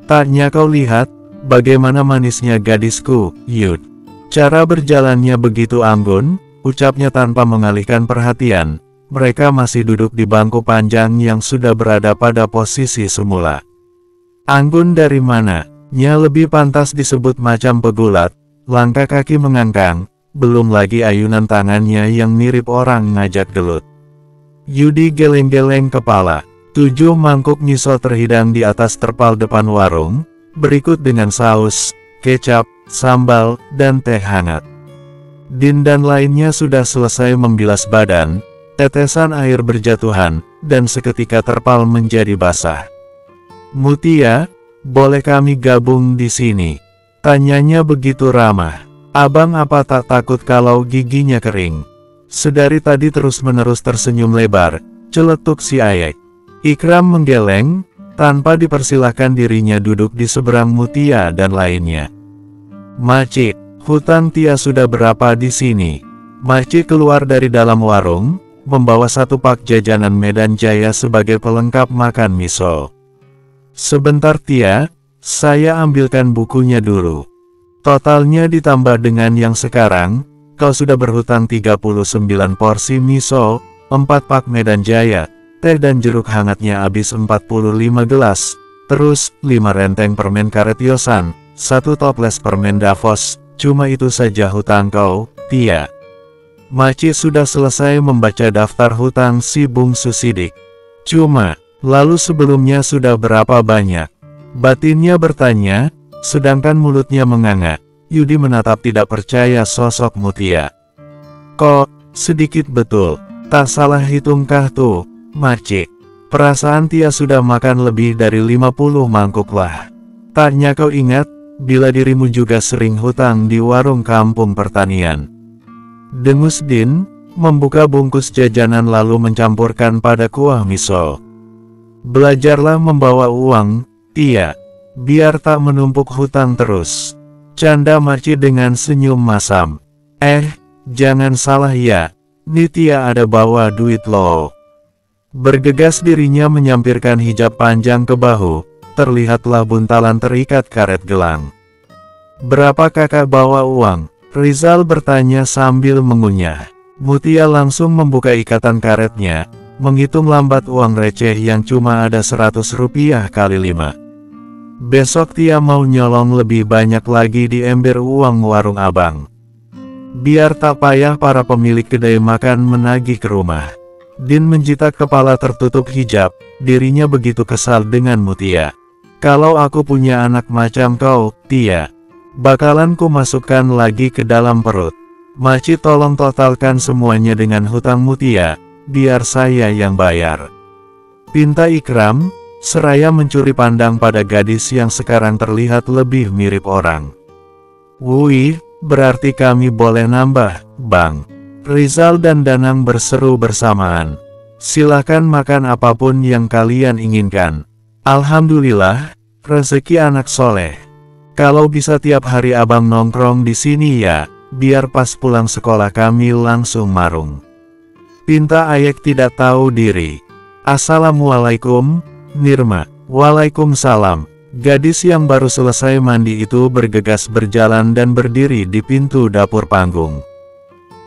Taknya kau lihat, bagaimana manisnya gadisku, Yud. Cara berjalannya begitu anggun, ucapnya tanpa mengalihkan perhatian. Mereka masih duduk di bangku panjang yang sudah berada pada posisi semula. Anggun dari mana? Nya lebih pantas disebut macam pegulat. Langkah kaki mengangkang, belum lagi ayunan tangannya yang mirip orang ngajak gelut. Yudi geleng-geleng kepala. 7 mangkuk miso terhidang di atas terpal depan warung, berikut dengan saus, kecap, sambal, dan teh hangat. Din dan lainnya sudah selesai membilas badan, tetesan air berjatuhan, dan seketika terpal menjadi basah. Mutia, boleh kami gabung di sini? Tanyanya begitu ramah. Abang apa tak takut kalau giginya kering? Sedari tadi terus-menerus tersenyum lebar, celetuk si Ayek. Ikram menggeleng, tanpa dipersilahkan dirinya duduk di seberang Mutia dan lainnya. Macik, hutang Tia sudah berapa di sini? Macik keluar dari dalam warung, membawa 1 pak jajanan Medan Jaya sebagai pelengkap makan miso. Sebentar Tia. Saya ambilkan bukunya dulu. Totalnya ditambah dengan yang sekarang, kau sudah berhutang 39 porsi miso, 4 pak Medan Jaya, teh dan jeruk hangatnya habis 45 gelas, terus 5 renteng permen karet Yosan, 1 toples permen Davos, cuma itu saja hutang kau, Tia. Maci sudah selesai membaca daftar hutang si bungsu sidik. Cuma, lalu sebelumnya sudah berapa banyak? Batinnya bertanya, sedangkan mulutnya menganga. Yudi menatap tidak percaya sosok Mutia. Kok, sedikit betul. Tak salah hitungkah tuh, Macik? Perasaan Tia sudah makan lebih dari 50 mangkuk lah. Tanya kau ingat, bila dirimu juga sering hutang di warung kampung pertanian. Dengus Din, membuka bungkus jajanan lalu mencampurkan pada kuah miso. Belajarlah membawa uang, Tia, biar tak menumpuk hutang terus. Canda Maci dengan senyum masam. Jangan salah ya, nih Tia ada bawa duit loh. Bergegas dirinya menyampirkan hijab panjang ke bahu, terlihatlah buntalan terikat karet gelang. Berapa kakak bawa uang? Rizal bertanya sambil mengunyah. Mutia langsung membuka ikatan karetnya, menghitung lambat uang receh yang cuma ada 100 rupiah kali 5. Besok Tia mau nyolong lebih banyak lagi di ember uang warung abang. Biar tak payah para pemilik kedai makan menagih ke rumah. Din menjitak kepala tertutup hijab, dirinya begitu kesal dengan Mutia. Kalau aku punya anak macam kau, Tia, bakalan ku masukkan lagi ke dalam perut. Maci tolong totalkan semuanya dengan hutang Mutia, biar saya yang bayar. Pinta Ikram, seraya mencuri pandang pada gadis yang sekarang terlihat lebih mirip orang. Wih, berarti kami boleh nambah, Bang. Rizal dan Danang berseru bersamaan. Silahkan makan apapun yang kalian inginkan. Alhamdulillah, rezeki anak soleh. Kalau bisa tiap hari abang nongkrong di sini ya, biar pas pulang sekolah kami langsung marung. Pinta Ayek tidak tahu diri. Assalamualaikum, Nirma. Waalaikumsalam. Gadis yang baru selesai mandi itu bergegas berjalan dan berdiri di pintu dapur panggung.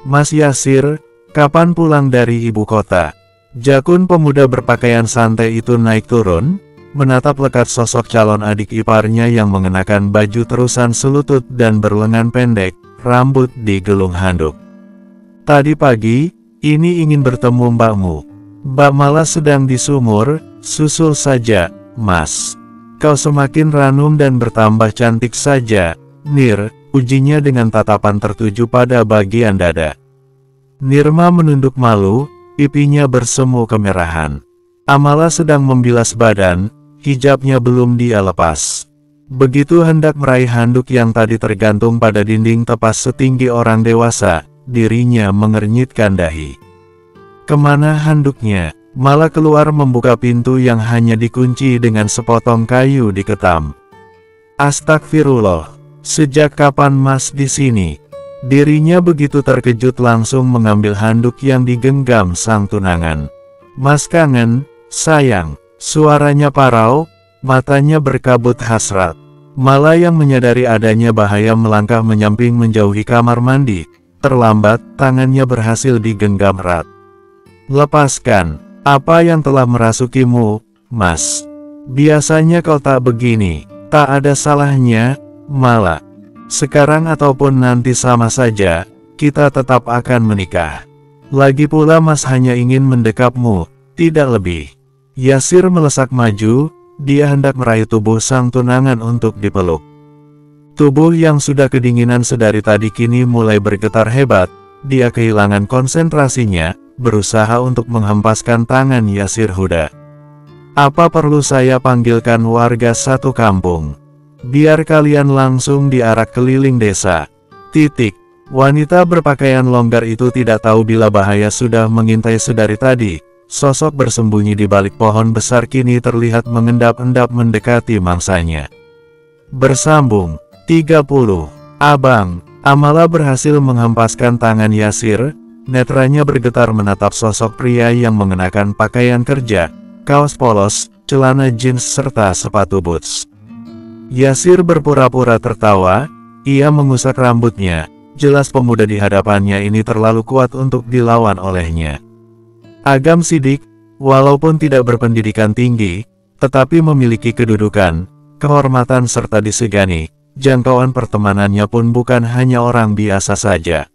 Mas Yasir, kapan pulang dari ibu kota? Jakun pemuda berpakaian santai itu naik turun, menatap lekat sosok calon adik iparnya yang mengenakan baju terusan selutut dan berlengan pendek, rambut digelung handuk. Tadi pagi, ini ingin bertemu mbakmu. Mbak malah sedang di sumur, susul saja, Mas. Kau semakin ranum dan bertambah cantik saja, Nir, ujinya dengan tatapan tertuju pada bagian dada. Nirma menunduk malu, pipinya bersemu kemerahan. Amala sedang membilas badan, hijabnya belum dia lepas. Begitu hendak meraih handuk yang tadi tergantung pada dinding tepas setinggi orang dewasa, dirinya mengernyitkan dahi. Kemana handuknya? Malah keluar membuka pintu yang hanya dikunci dengan sepotong kayu diketam. Astagfirullah, sejak kapan Mas di sini? Dirinya begitu terkejut langsung mengambil handuk yang digenggam sang tunangan. Mas kangen, sayang. Suaranya parau, matanya berkabut hasrat. Malah yang menyadari adanya bahaya melangkah menyamping menjauhi kamar mandi. Terlambat, tangannya berhasil digenggam erat. Lepaskan, apa yang telah merasukimu, Mas? Biasanya kau tak begini, tak ada salahnya, malah. Sekarang ataupun nanti sama saja, kita tetap akan menikah. Lagi pula Mas hanya ingin mendekapmu, tidak lebih. Yasir melesak maju, dia hendak meraih tubuh sang tunangan untuk dipeluk. Tubuh yang sudah kedinginan sedari tadi kini mulai bergetar hebat, dia kehilangan konsentrasinya, berusaha untuk menghempaskan tangan Yasir Huda. Apa perlu saya panggilkan warga satu kampung? Biar kalian langsung diarak keliling desa. Titik. Wanita berpakaian longgar itu tidak tahu bila bahaya sudah mengintai sedari tadi. Sosok bersembunyi di balik pohon besar kini terlihat mengendap-endap mendekati mangsanya. Bersambung. 30. Abang. Amala berhasil menghempaskan tangan Yasir. Netranya bergetar menatap sosok pria yang mengenakan pakaian kerja, kaos polos, celana jeans serta sepatu boots. Yasir berpura-pura tertawa, ia mengusap rambutnya, jelas pemuda di hadapannya ini terlalu kuat untuk dilawan olehnya. Agam Sidik, walaupun tidak berpendidikan tinggi, tetapi memiliki kedudukan, kehormatan serta disegani, jangkauan pertemanannya pun bukan hanya orang biasa saja.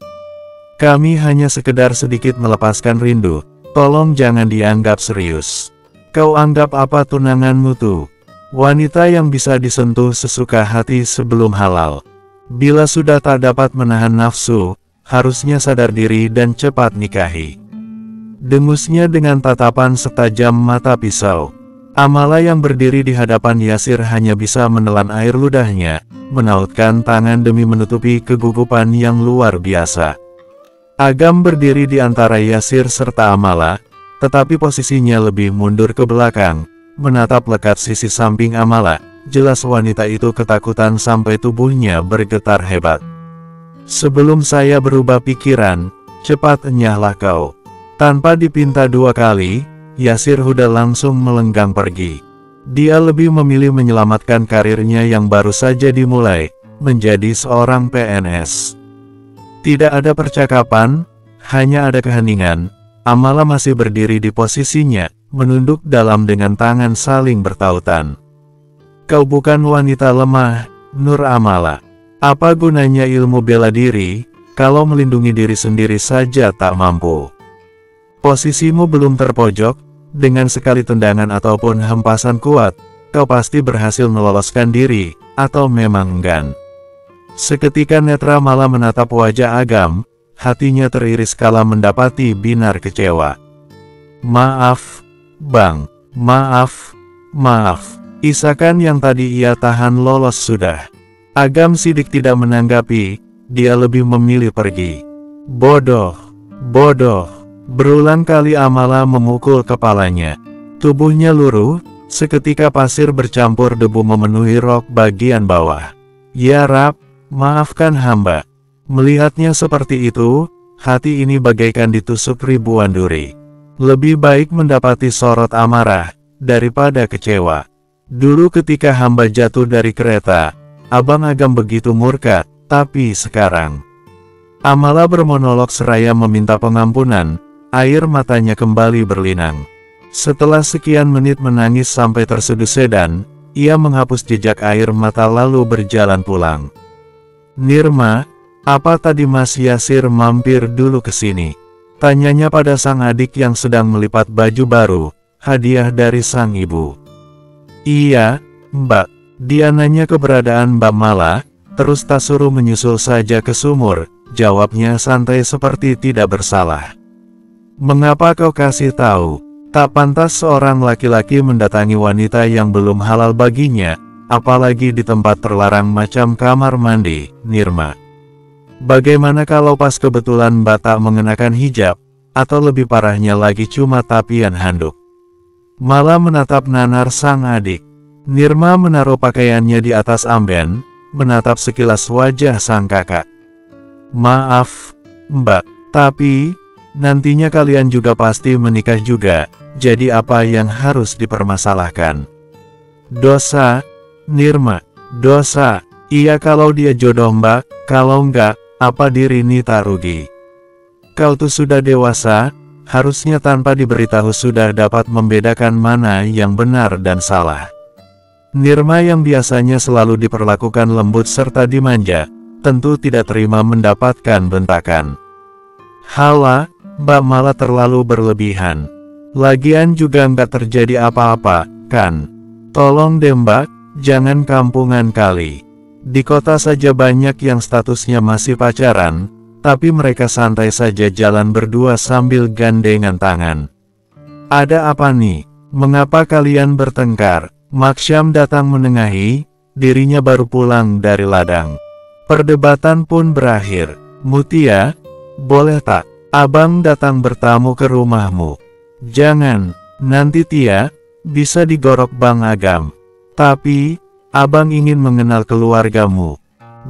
Kami hanya sekedar sedikit melepaskan rindu, tolong jangan dianggap serius. Kau anggap apa tunanganmu tuh? Wanita yang bisa disentuh sesuka hati sebelum halal. Bila sudah tak dapat menahan nafsu, harusnya sadar diri dan cepat nikahi. Dengusnya dengan tatapan setajam mata pisau. Amala yang berdiri di hadapan Yasir hanya bisa menelan air ludahnya, menautkan tangan demi menutupi kegugupan yang luar biasa. Agam berdiri di antara Yasir serta Amala, tetapi posisinya lebih mundur ke belakang, menatap lekat sisi samping Amala. Jelas wanita itu ketakutan sampai tubuhnya bergetar hebat. Sebelum saya berubah pikiran, cepat enyahlah kau. Tanpa dipinta dua kali, Yasir Huda langsung melenggang pergi. Dia lebih memilih menyelamatkan karirnya yang baru saja dimulai, menjadi seorang PNS. Tidak ada percakapan, hanya ada keheningan. Amala masih berdiri di posisinya, menunduk dalam dengan tangan saling bertautan. Kau bukan wanita lemah, Nur Amala. Apa gunanya ilmu bela diri, kalau melindungi diri sendiri saja tak mampu? Posisimu belum terpojok, dengan sekali tendangan ataupun hempasan kuat, kau pasti berhasil meloloskan diri, atau memang enggan. Seketika netra Amala menatap wajah Agam, hatinya teriris kala mendapati binar kecewa. Maaf, Bang, maaf. Isakan yang tadi ia tahan lolos sudah. Agam sidik tidak menanggapi, dia lebih memilih pergi. Bodoh. Berulang kali Amala memukul kepalanya. Tubuhnya luruh, seketika pasir bercampur debu memenuhi rok bagian bawah. Ya Rab, maafkan hamba. Melihatnya seperti itu, hati ini bagaikan ditusuk ribuan duri. Lebih baik mendapati sorot amarah, daripada kecewa. Dulu ketika hamba jatuh dari kereta, Abang Agam begitu murka, tapi sekarang. Amala bermonolog seraya meminta pengampunan, air matanya kembali berlinang. Setelah sekian menit menangis sampai terseduh sedan, ia menghapus jejak air mata lalu berjalan pulang. Nirma, apa tadi Mas Yasir mampir dulu ke sini? Tanyanya pada sang adik yang sedang melipat baju baru, hadiah dari sang ibu. Iya, Mbak. Dia nanya keberadaan Mbak Mala, terus tak suruh menyusul saja ke sumur, jawabnya santai seperti tidak bersalah. Mengapa kau kasih tahu? Tak pantas seorang laki-laki mendatangi wanita yang belum halal baginya, apalagi di tempat terlarang macam kamar mandi, Nirma. Bagaimana kalau pas kebetulan Mbak tak mengenakan hijab, atau lebih parahnya lagi cuma tapian handuk? Malah menatap nanar sang adik. Nirma menaruh pakaiannya di atas amben, menatap sekilas wajah sang kakak. Maaf, Mbak, tapi nantinya kalian juga pasti menikah juga, jadi apa yang harus dipermasalahkan? Dosa, Nirma, dosa. Iya kalau dia jodoh Mbak, kalau enggak, apa diri Nita rugi? Kau tuh sudah dewasa, harusnya tanpa diberitahu sudah dapat membedakan mana yang benar dan salah. Nirma yang biasanya selalu diperlakukan lembut serta dimanja, tentu tidak terima mendapatkan bentakan. Hala, Mbak Mala terlalu berlebihan. Lagian juga nggak terjadi apa-apa, kan? Tolong deh Mbak, jangan kampungan kali. Di kota saja banyak yang statusnya masih pacaran, tapi mereka santai saja jalan berdua sambil gandengan tangan. Ada apa nih? Mengapa kalian bertengkar? Maksyam datang menengahi, dirinya baru pulang dari ladang. Perdebatan pun berakhir. Mutia, boleh tak? Abang datang bertamu ke rumahmu. Jangan, nanti Tia, bisa digorok Bang Agam. Tapi, Abang ingin mengenal keluargamu.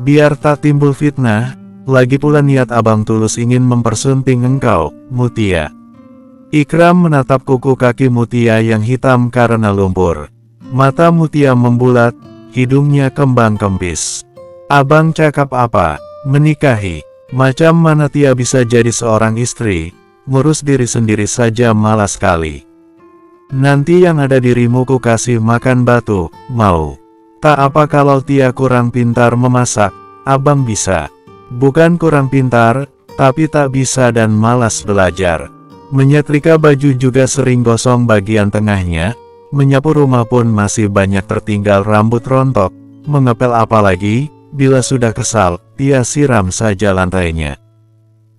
Biar tak timbul fitnah, lagi pula niat Abang tulus ingin mempersunting engkau, Mutia. Ikram menatap kuku kaki Mutia yang hitam karena lumpur. Mata Mutia membulat, hidungnya kembang kempis. Abang cakap apa? Menikahi? Macam mana Tia bisa jadi seorang istri? Ngurus diri sendiri saja malas sekali. Nanti yang ada dirimu ku kasih makan batu, mau? Tak apa kalau Tia kurang pintar memasak, Abang bisa. Bukan kurang pintar, tapi tak bisa dan malas belajar. Menyetrika baju juga sering gosong bagian tengahnya, menyapu rumah pun masih banyak tertinggal rambut rontok, mengepel apalagi, bila sudah kesal, dia siram saja lantainya.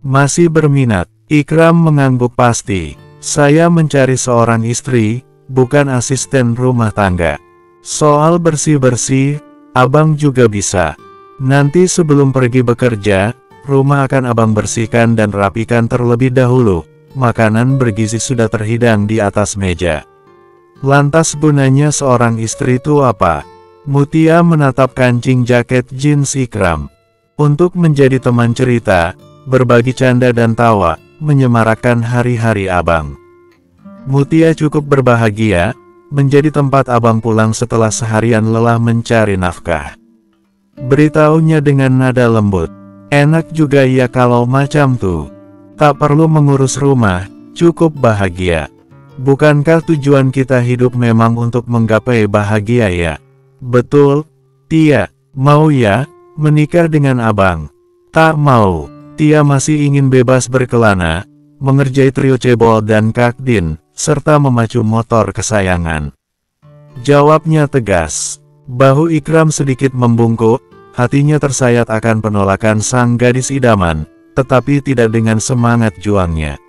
Masih berminat, Ikram mengangguk pasti. Saya mencari seorang istri, bukan asisten rumah tangga. Soal bersih-bersih, abang juga bisa. Nanti sebelum pergi bekerja, rumah akan abang bersihkan dan rapikan terlebih dahulu. Makanan bergizi sudah terhidang di atas meja. Lantas gunanya seorang istri itu apa? Mutia menatap kancing jaket jeans Ikram. Untuk menjadi teman cerita, berbagi canda dan tawa, menyemarakan hari-hari abang. Mutia cukup berbahagia, menjadi tempat abang pulang setelah seharian lelah mencari nafkah. Beritahunya dengan nada lembut. Enak juga ya kalau macam tuh. Tak perlu mengurus rumah, cukup bahagia. Bukankah tujuan kita hidup memang untuk menggapai bahagia ya? Betul, Tia. Mau ya, menikah dengan abang? Tak mau. Tia masih ingin bebas berkelana, mengerjai trio cebol dan Kak Din, serta memacu motor kesayangan. Jawabnya tegas. Bahu Ikram sedikit membungkuk, hatinya tersayat akan penolakan sang gadis idaman, tetapi tidak dengan semangat juangnya.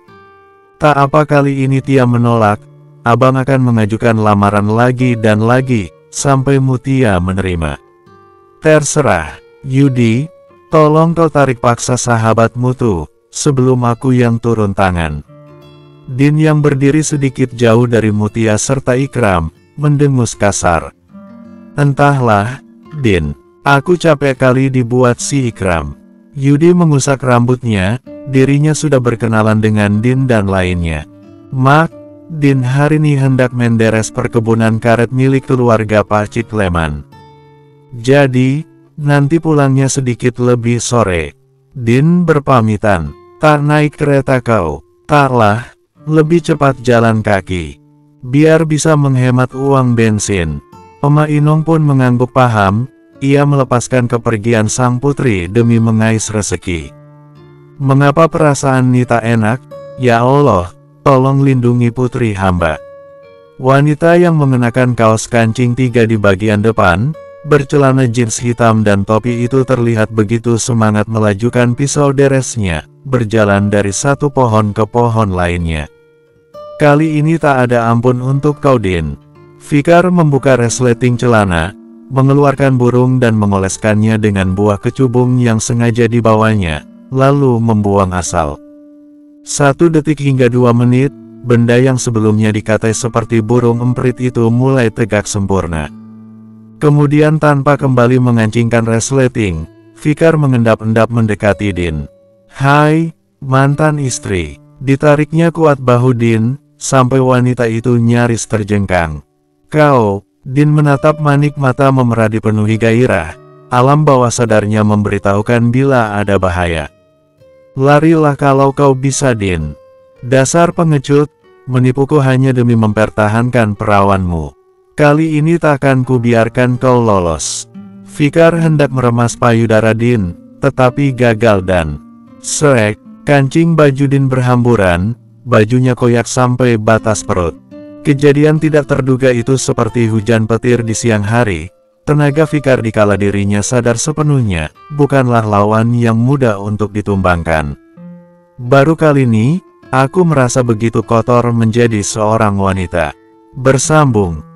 Tak apa kali ini Tia menolak, abang akan mengajukan lamaran lagi dan lagi, sampai Mutia menerima. Terserah, Yudi. Tolong kau tarik paksa sahabatmu tuh, sebelum aku yang turun tangan. Din yang berdiri sedikit jauh dari Mutia serta Ikram, mendengus kasar. Entahlah, Din, aku capek kali dibuat si Ikram. Yudi mengusap rambutnya, dirinya sudah berkenalan dengan Din dan lainnya. Mak, Din hari ini hendak menderes perkebunan karet milik keluarga Pak Cikleman. Jadi, nanti pulangnya sedikit lebih sore. Din berpamitan. Tak naik kereta kau. Taklah, lebih cepat jalan kaki. Biar bisa menghemat uang bensin. Oma Inong pun mengangguk paham. Ia melepaskan kepergian sang putri demi mengais rezeki. Mengapa perasaan Nita enak? Ya Allah, tolong lindungi putri hamba. Wanita yang mengenakan kaos kancing 3 di bagian depan, bercelana jeans hitam dan topi itu terlihat begitu semangat melajukan pisau deresnya, berjalan dari satu pohon ke pohon lainnya. Kali ini tak ada ampun untuk kau Din. Fikar membuka resleting celana, mengeluarkan burung dan mengoleskannya dengan buah kecubung yang sengaja dibawanya, lalu membuang asal. 1 detik hingga 2 menit, benda yang sebelumnya dikatai seperti burung emprit itu mulai tegak sempurna. Kemudian tanpa kembali mengancingkan resleting, Fikar mengendap-endap mendekati Din. Hai, mantan istri. Ditariknya kuat bahu Din, sampai wanita itu nyaris terjengkang. Kau, Din menatap manik mata memerah dipenuhi gairah. Alam bawah sadarnya memberitahukan bila ada bahaya. Larilah kalau kau bisa Din. Dasar pengecut, menipuku hanya demi mempertahankan perawanmu. Kali ini takkan kubiarkan kau lolos. Fikar hendak meremas payudara Din, tetapi gagal dan srek, kancing baju Din berhamburan, bajunya koyak sampai batas perut. Kejadian tidak terduga itu seperti hujan petir di siang hari. Tenaga Fikar dikala dirinya sadar sepenuhnya, bukanlah lawan yang mudah untuk ditumbangkan. Baru kali ini, aku merasa begitu kotor menjadi seorang wanita. Bersambung.